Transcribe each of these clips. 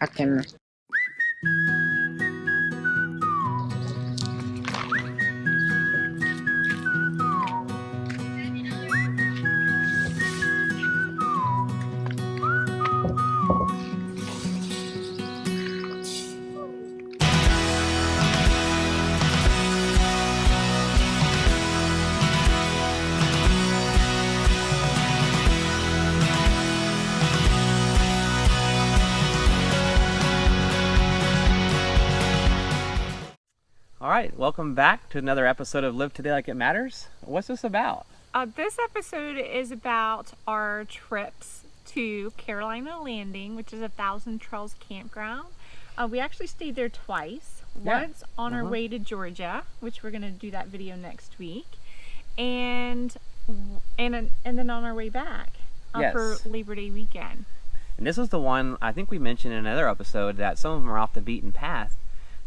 I can. All right, welcome back to another episode of Live Today Like It Matters. What's this about? This episode is about our trips to Carolina Landing, which is a Thousand Trails campground. We actually stayed there twice. Yeah. Once on our way to Georgia, which we're going to do that video next week, and then on our way back Yes. for Labor Day weekend. And this was the one I think we mentioned in another episode that some of them are off the beaten path,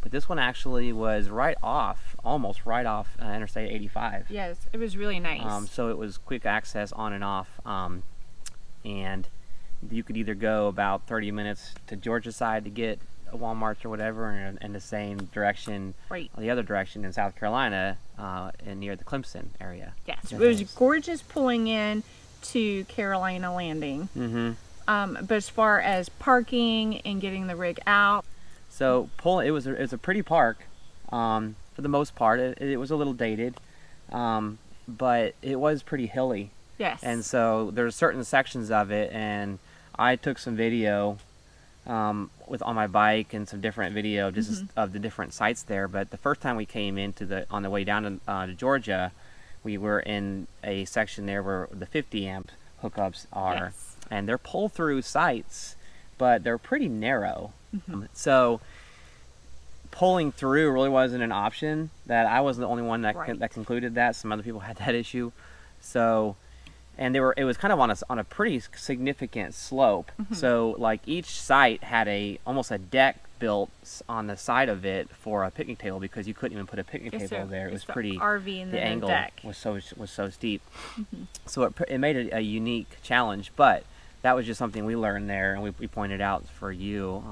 but this one actually was almost right off Interstate 85. Yes, it was really nice. So it was quick access on and off, and you could either go about 30 minutes to Georgia side to get a Walmart or whatever, and the same direction, Right. the other direction in South Carolina, and near the Clemson area. Yes, it was gorgeous pulling in to Carolina Landing. Mm-hmm. But as far as parking and getting the rig out, So it was a pretty park, for the most part. It was a little dated, but it was pretty hilly, yes. and so there's certain sections of it, and I took some video on my bike and some different video just of the different sites there. But the first time we came on the way down to Georgia, we were in a section there where the 50 amp hookups are, Yes. and they're pull through sites, but they're pretty narrow. So pulling through really wasn't an option. That I wasn't the only one that Right. that concluded that. Some other people had that issue. So, and it was kind of on a pretty significant slope. So like each site had almost a deck built on the side of it for a picnic table, because you couldn't even put a picnic Yes, table so there. It was it's the pretty. RV and The then angle a deck. was so steep. So it made it a unique challenge, but that was just something we learned there, and we pointed out for you.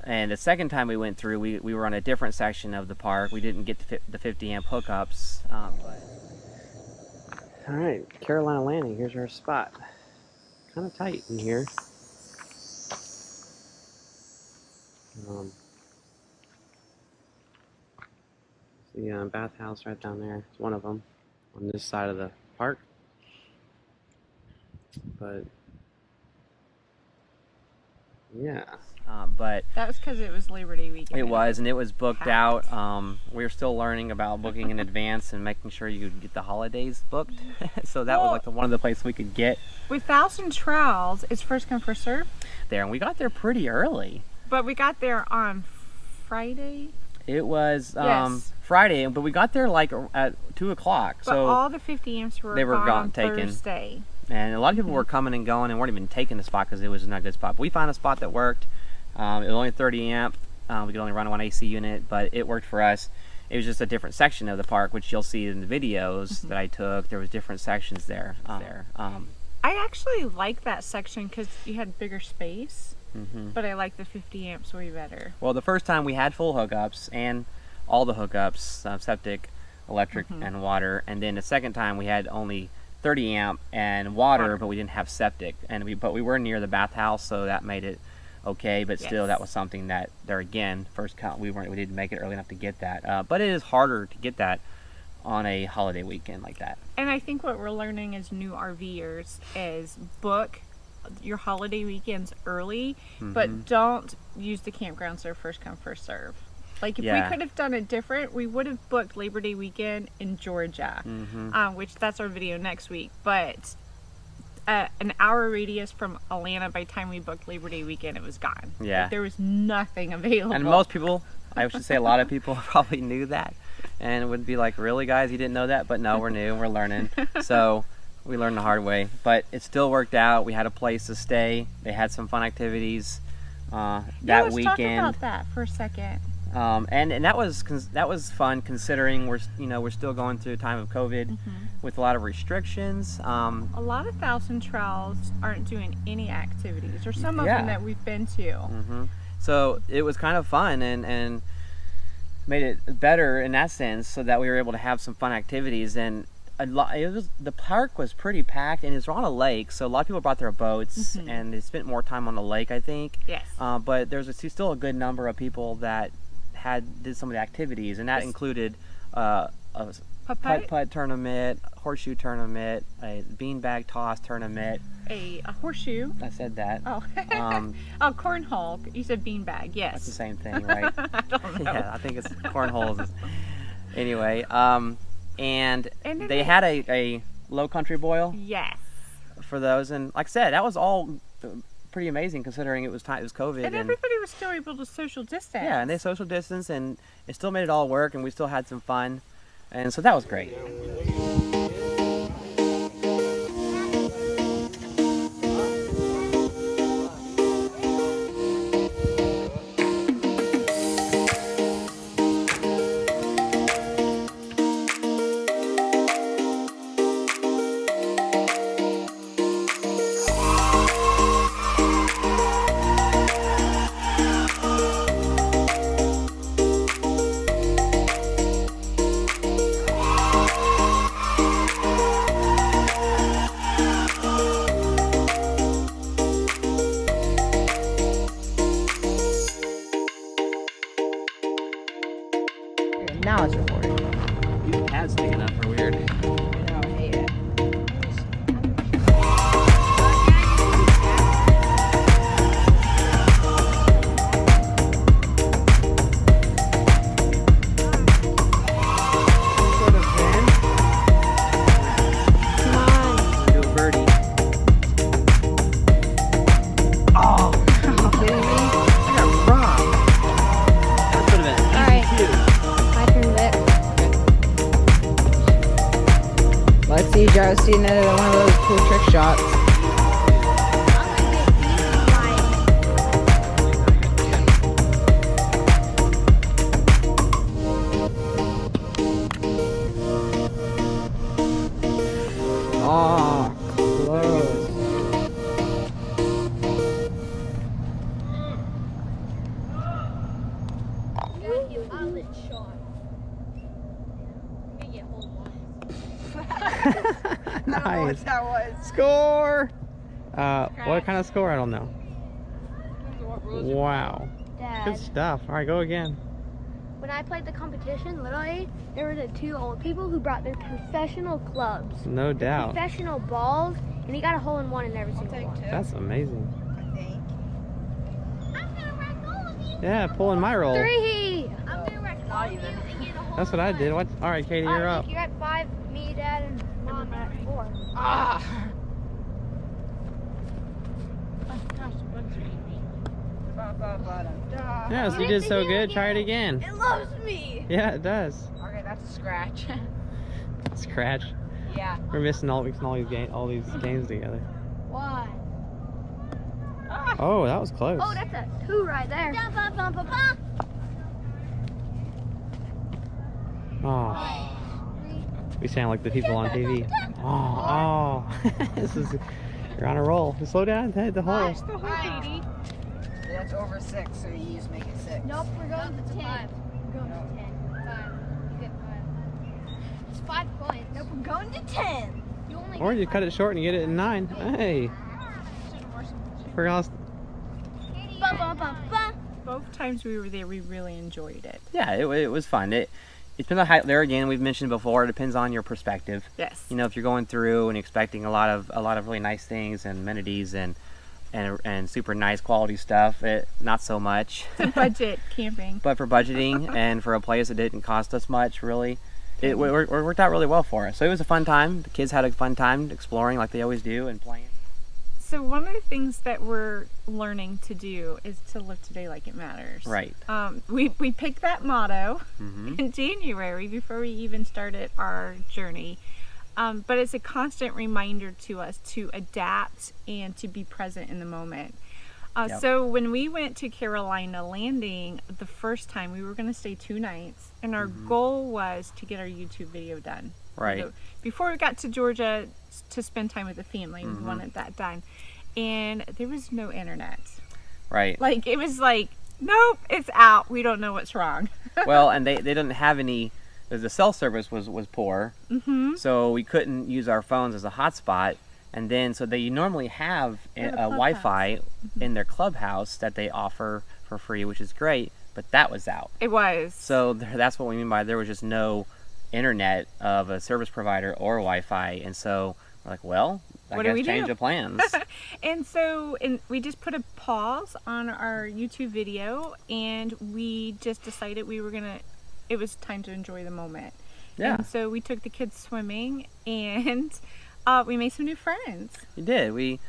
And the second time we went through, we were on a different section of the park. We didn't get the 50 amp hookups. All right, Carolina Landing. Here's our spot. Kind of tight in here. The bathhouse right down there. It's one of them on this side of the park. But yeah, but That was because it was Labor Day weekend. it was, and it was booked packed. out. We were still learning about booking in advance and making sure you could get the holidays booked. So that was like one of the places we could get With Thousand Trails, it's first come, first serve. there, and we got there pretty early. But we got there on Friday. It was Yes. Friday, but we got there like at 2 o'clock. But So all the 50 amps were they were gone taken. Thursday. and a lot of people were coming and going and weren't even taking the spot because it was not a good spot. But we found a spot that worked. It was only 30 amp. We could only run one AC unit, but it worked for us. It was just a different section of the park, which you'll see in the videos that I took. There was different sections there. I actually like that section because you had bigger space, Mhm. but I like the 50 amps way better. Well, the first time we had full hookups and all the hookups, septic, electric, and water. And then the second time we had only 30 amp and water, but we didn't have septic. But we were near the bathhouse, so that made it okay. But still, Yes. that was something that there again, first count, we didn't make it early enough to get that. But it is harder to get that on a holiday weekend like that. And I think what we're learning as new RVers is book your holiday weekends early, but don't use the campgrounds their first come, first serve. Like if Yeah. we could have done it different, we would have booked Labor Day weekend in Georgia, which that's our video next week. But an hour radius from Atlanta, by the time we booked Labor Day weekend, it was gone. Yeah. Like, there was nothing available. And most people, I should say a lot of people probably knew that and would be like, really guys, you didn't know that? But no, we're new and we're learning. So we learned the hard way, but it still worked out. We had a place to stay. They had some fun activities that let's weekend. talk about that for a second. And that was fun considering we're still going through a time of COVID with a lot of restrictions. A lot of Thousand Trails aren't doing any activities, or some of them that we've been to. So it was kind of fun and made it better in that sense, so that we were able to have some fun activities. And the park was pretty packed, and it's on a lake, so a lot of people brought their boats and they spent more time on the lake, I think. Yes. But there's still a good number of people that did some of the activities, and that included a putt-putt tournament, horseshoe tournament, a beanbag toss tournament. A horseshoe. I said that. Oh. Oh, cornhole. You said beanbag. Yes. That's the same thing, right? I don't know. Yeah, I think it's cornholes. Anyway, and then they had a low country boil. Yes. For those, and like I said, that was all pretty amazing considering it was COVID. And everybody was still able to social distance. Yeah, and they social distance, and it still made it all work, and we still had some fun, and so that was great. Now it's recording. Your head's sticking up are weird. I hate it. Sort of bend. Come on. Do a birdie. Are you kidding me? I got robbed. That could have been easy Alright. too. My turn, Vic. Let's see, Joe. See another one of those cool trick shots. Oh, close. Nice. That was. Score! What kind of score? I don't know. Wow. Dad, Good stuff. All right, go again. when I played the competition, literally, there were the two old people who brought their professional clubs, No doubt. professional balls, and he got a hole in one in every single one. That's amazing. I think. I'm gonna wreck all of you. Yeah, pulling my roll. 3. I'm gonna wreck all of you even. and get a hole That's in what I one. did. What? All right, Katie, All you're right, up. Nick, you're at 5. Me, Dad, and Mom are at 4. Ah. Yes, you didn't did think so you were good. Try it good. again. It loves me. Yeah, it does. Okay, that's a scratch. Scratch. Yeah. We're missing all these games together. 1. Oh, that was close. Oh, that's a 2 right there. Oh, we sound like the people on TV. Oh, you're on a roll. Slow down, hit the hole. The whole Katie. That's over 6, so you just make it 6. Nope, we're going to 10. We're going to 10. 5. You get 5. It's 5 coins. Nope, we're going to 10. You only Or get you 5. cut it short and you get it in 9. Hey, forgot. Ba, ba, ba, ba. Both times we were there, we really enjoyed it. Yeah, it was fun. It's been a high there again. We've mentioned before. It depends on your perspective. Yes. You know, if you're going through and expecting a lot of really nice things and amenities and super nice quality stuff, not so much. It's a budget camping. But for budgeting and for a place that didn't cost us much, really, it worked out really well for us. So it was a fun time. The kids had a fun time exploring like they always do and playing. So one of the things that we're learning to do is to live today like it matters. Right. We picked that motto Mm-hmm. in January before we even started our journey. But it's a constant reminder to us to adapt and to be present in the moment. Yep. So when we went to Carolina Landing the first time, we were going to stay 2 nights, and our goal was to get our YouTube video done. Right. So before we got to Georgia to spend time with the family, we wanted that done. And there was no internet. Right. Like, it was like, nope, it's out. We don't know what's wrong. Well, and they didn't have any. The cell service was poor, so we couldn't use our phones as a hotspot. And then, so they normally have a Wi-Fi in their clubhouse that they offer for free, which is great. But that was out. It was. So that's what we mean by there was just no internet of a service provider or Wi-Fi, and so we're like, well, I guess change the plans. And so we just put a pause on our YouTube video, and we just decided it was time to enjoy the moment. Yeah. And so we took the kids swimming, and we made some new friends. We did. We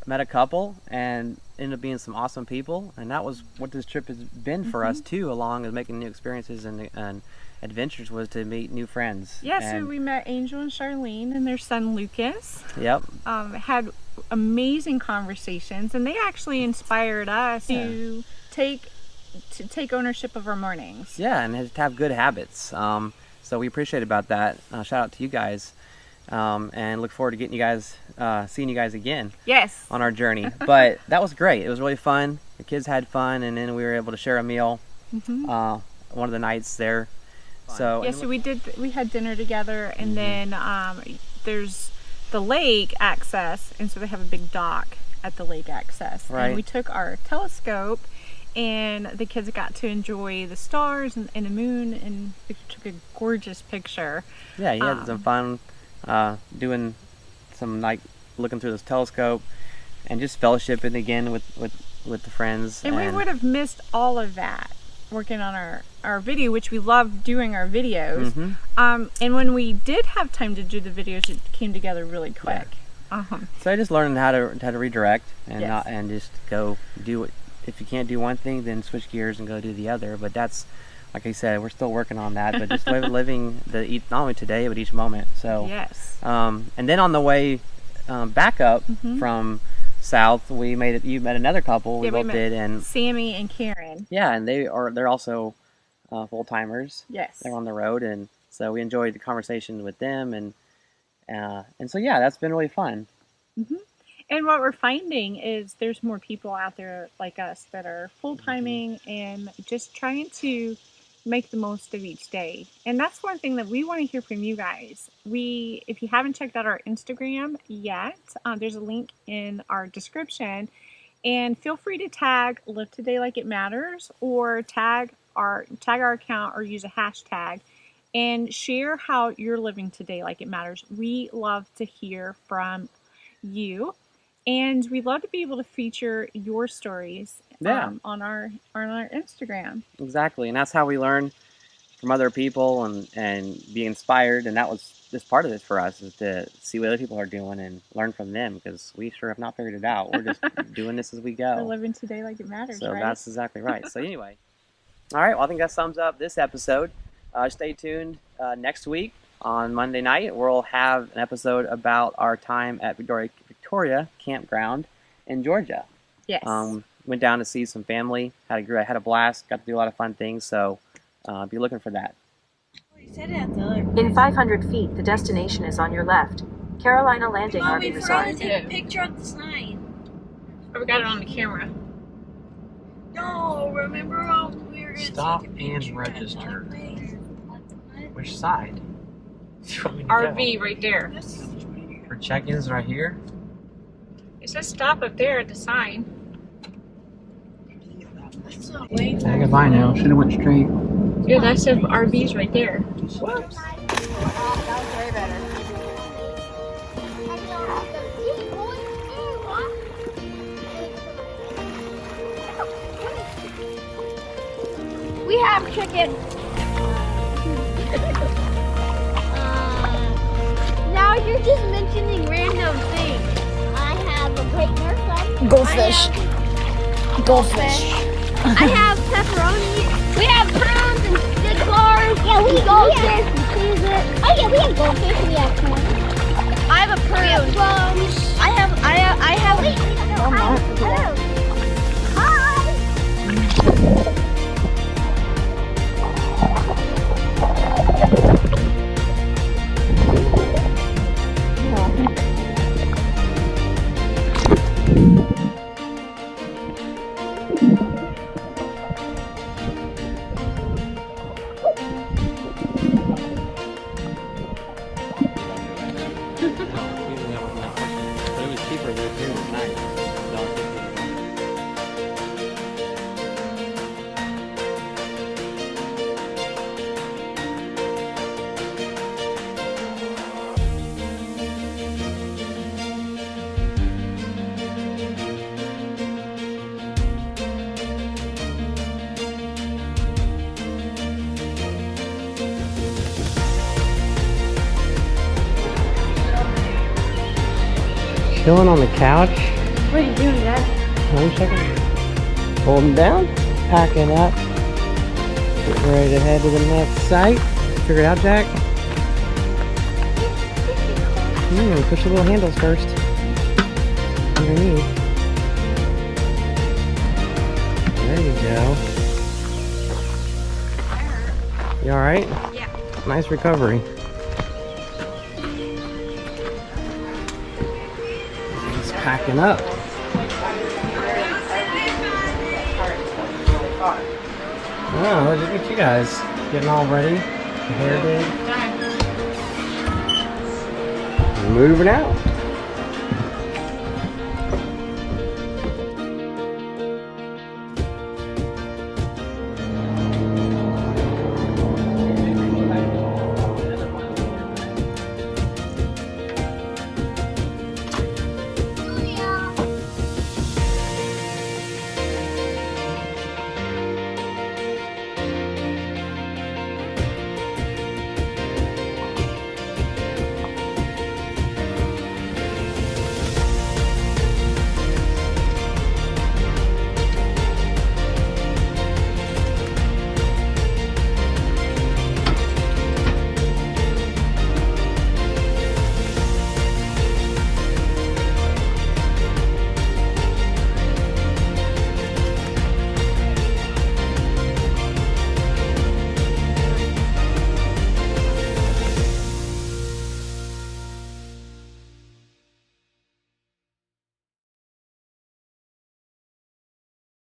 met a couple and ended up being some awesome people, and that was what this trip has been for us too, along with making new experiences and adventures, was to meet new friends. Yeah, so we met Angel and Charlene and their son Lucas. Yep. Had amazing conversations, and they actually inspired us to take ownership of our mornings. Yeah, and to have good habits. So we appreciate about that. Shout out to you guys, and look forward to getting you guys, seeing you guys again. Yes. On our journey. But that was great. It was really fun. The kids had fun, and then we were able to share a meal. One of the nights there. So yeah, so we had dinner together, and then there's the lake access, and so they have a big dock at the lake access. Right. And we took our telescope, and the kids got to enjoy the stars and the moon, and we took a gorgeous picture. Yeah, you had some fun doing some, like, looking through this telescope and just fellowshipping again with the friends. And we would have missed all of that working on our video, which we love doing our videos. And when we did have time to do the videos, it came together really quick. Yeah. So I just learned how to redirect and Yes. and just go do it. If you can't do one thing, then switch gears and go do the other. But that's, like I said, we're still working on that. But just living not only today but each moment. So yes. And then on the way back up from south, you met another couple. We both did, and Sammy and Karen. Yeah, and they're also full timers. Yes. They're on the road, and so we enjoyed the conversation with them, and so yeah, that's been really fun. And what we're finding is there's more people out there like us that are full-timing and just trying to make the most of each day. And that's one thing that we want to hear from you guys. If you haven't checked out our Instagram yet, there's a link in our description, and feel free to tag Live Today Like It Matters, or tag our account, or use a hashtag and share how you're living today like it matters. We love to hear from you, and we'd love to be able to feature your stories on our Instagram. Exactly, and that's how we learn from other people and be inspired. And that was just part of this for us, is to see what other people are doing and learn from them, because we sure have not figured it out. We're just doing this as we go. We're living today like it matters. So right? that's exactly right. So anyway, all right. Well, I think that sums up this episode. Stay tuned next week on Monday night. We'll have an episode about our time at Victoria Campground in Georgia. Yes. Went down to see some family. Had a blast. Got to do a lot of fun things. So be looking for that. In 500 feet, the destination is on your left. Carolina Landing RV Resort. Take a picture of the sign. Oh, we got it on the camera. No, remember how we were going to Stop take a picture and register. At that place? Which side? RV right there. For check-ins right here. It says stop up there at the sign. Yeah, goodbye now. Should have went straight. Yeah, that says RVs right there. Whoops. That was way better. We have chicken. Now you're just mentioning random things. I have a great nurse life. Goldfish. Goldfish. I have pepperoni. We have prawns and good bars. Yeah, we goldfish and cheese. Oh yeah, we have goldfish. We have prawns. I have a prune. We have plums. I have. But it was cheaper than here tonight. Chilling on the couch. What are you doing, Dad? 1 second. Holding down, packing up. Getting ready to head to the next site. Figure it out, Jack. Push the little handles first. Underneath. There you go. You alright? Yeah. Nice recovery. He's packing up. Oh, look at you guys getting all ready. The hair did. Moving out.